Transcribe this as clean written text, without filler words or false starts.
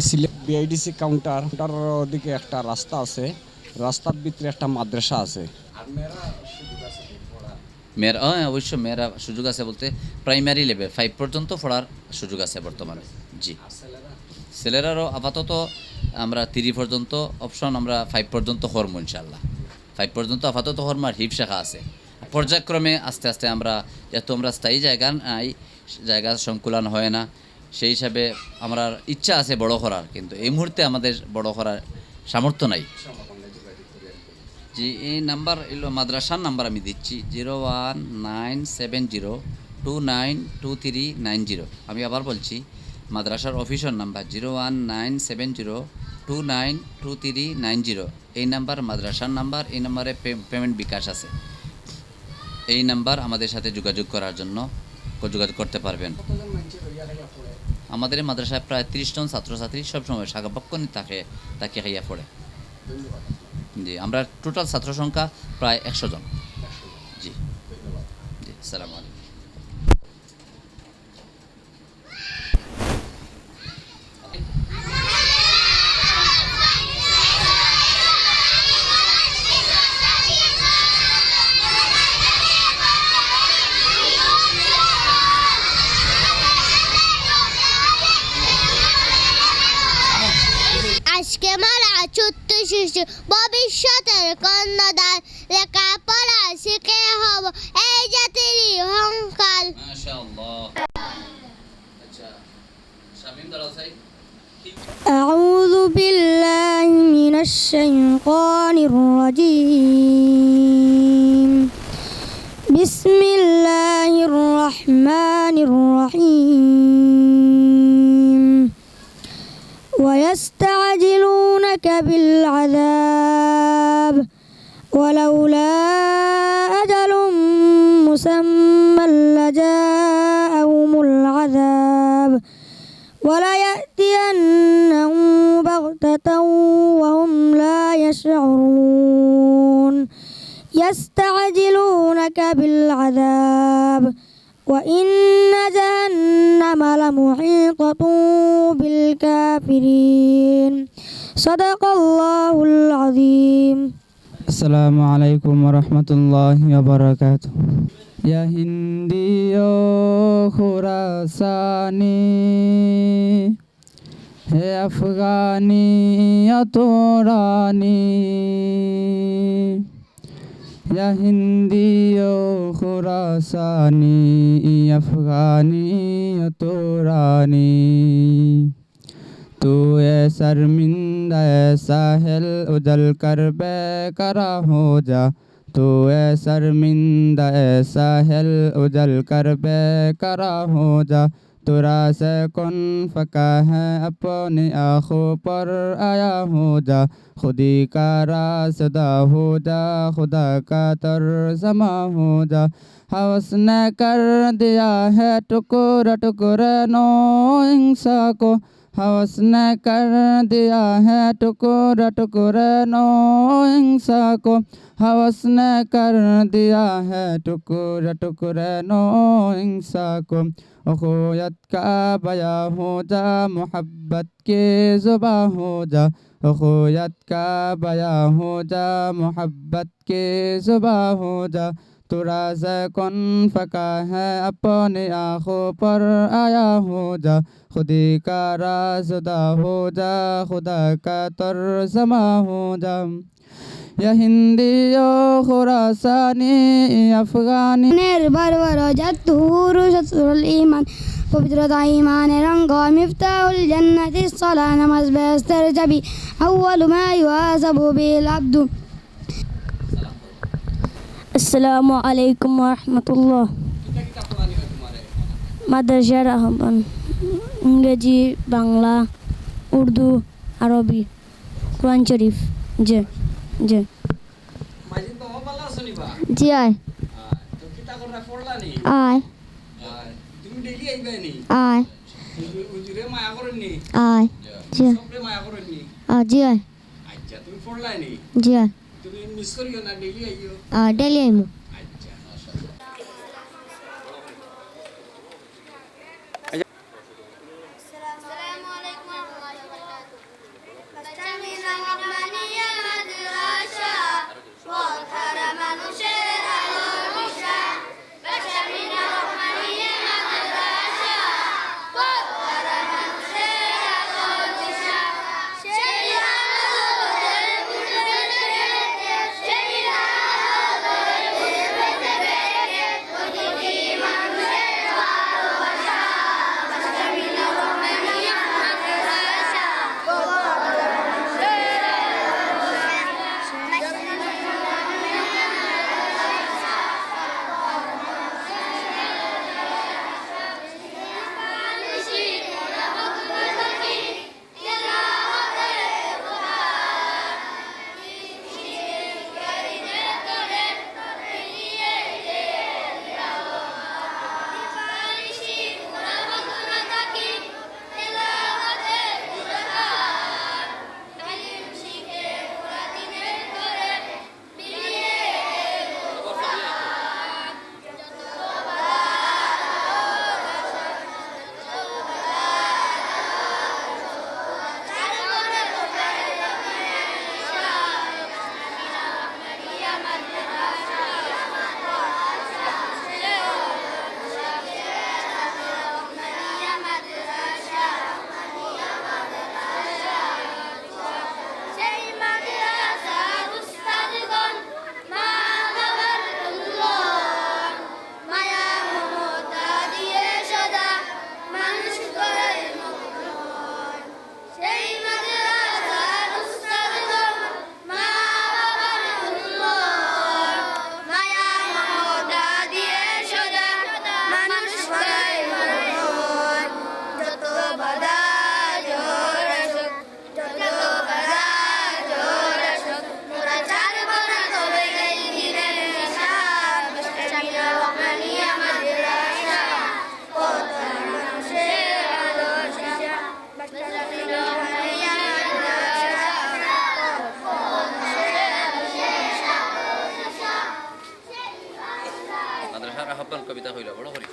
Sylhet BIDC counter দিকে একটা রাস্তা আছে, রাস্তার ভিতরে একটা মাদ্রাসা আছে। মেয়েরা অবশ্য মেয়েরা সুযোগ আছে বলতে প্রাইমারি লেভেল 5 পর্যন্ত পড়ার সুযোগ আছে বর্তমানে। জি, ছেলেরারও আপাতত আমরা 3 পর্যন্ত অপশন, আমরা 5 পর্যন্ত হরম ইনশাল্লাহ। 5 পর্যন্ত আপাতত হরম আর হিফ শাখা আছে। পর্যায়ক্রমে আস্তে আস্তে আমরা যেহেতু আমরা স্থায়ী জায়গা নাই, জায়গা সংকুলান হয় না, সেই হিসাবে আমরা ইচ্ছা আছে বড় করার, কিন্তু এই মুহূর্তে আমাদের বড় করার সামর্থ্য নাই। জি, এই নাম্বার এলো মাদ্রাসার নাম্বার আমি দিচ্ছি 01970292390। আমি আবার বলছি, মাদ্রাসার অফিসের নাম্বার 01970292390। এই নাম্বার মাদ্রাসার নাম্বার, এই নাম্বারে পেমেন্ট বিকাশ আছে। এই নাম্বার আমাদের সাথে যোগাযোগ করার জন্য যোগাযোগ করতে পারবেন। আমাদের এই মাদ্রাসায় প্রায় 30 জন ছাত্রছাত্রী সবসময় শাখাপক্ষ তাকে খাইয়া পড়ে। জি, আমরা টোটাল ছাত্র সংখ্যা প্রায় 100 জন। জি জি, আসসালামু আলাইকুম। আজকে মারা ছোট্ট শিশু ভবিষ্যতের কন্যাদান, লেখাপড়া শিখে হব এই জাতিরই অহংকার। মাশাআল্লাহ। আচ্ছা, শামিম দারাসাই। أعوذ بالله من الشيطان الرجيم. بسم الله الرحمن الرحيم. ويستعجلونك بالعذاب ولولا أجل مسمى لجاءهم العذاب وليأتينهم بغتة وهم لا يشعرون. يستعجلونك بالعذاب وإن جهنم لمحيطة بالكافرين. صدق الله العظيم. السلام عليكم ورحمة الله وبركاته. يا هندي يا خراساني ہے افغانی یا تورانی یا ہندی یا خراسانی افغانی یا تورانی تو اے شرمندہ اے ساحل اجل کر بے کرا ہو جا تو اے شرمندہ اے ساحل اجل کر بے کرا ہو جا ترا سے کن فقا ہے اپنی آنکھوں پر آیا ہو جا خودی کا راسدہ ہو جا خدا کا ترجمہ ہو جا ہوس نے کر دیا ہے ٹکڑا ٹکڑے نو انسا کو ہوس نے کر دیا ہے ٹکڑا ٹکڑے نو انسا کو ہوس نے کر دیا ہے ٹکڑا ٹکڑے نو انسا کو اخویت کا بیاں ہو جا محبت کی زباں ہو جا اخویت کا بیاں ہو جا محبت کی زباں ہو جا ترا سے کن فقا ہے اپنی آنکھوں پر آیا ہو جا خودی کا رازدہ ہو جا خدا کا ترجمہ ہو جا یا ہندی یا خراسانی আফগানি বারবার জাতুরু শত্রুল ঈমান পবিত্রতা ঈমানের অঙ্গ মিফতাহুল জান্নাতি সালাহ নামাজ বেহেশতের চাবি আউয়ালু মা ইউহাসাবু বিল আবদু। আসসালামু আলাইকুম ওয়া রাহমাতুল্লাহ। মাদ্রাসার আহ্বান ইংরেজি, বাংলা, উর্দু, আরবি, কোরআন শরীফ। জি জি মাঝে তো ভালো আছো নিবা? জি আয় তো কিতা করে পড়লা নি? আয় তুমি ডেইলি আইবা নি? আয় হুজুরে মায়া করেননি? আয় জি সবরে মায়া করেননি? জি আয় আচ্ছা, তুমি পড়লা নি? জি আয় তুমি মিস করিও না, ডেইলি আইও। ডেলি আইমু। আচ্ছা, আসসালামু আলাইকুম ওয়া রাহমাতুল্লাহি ওয়া বারাকাতুহু। কবিতা কইল বড় করি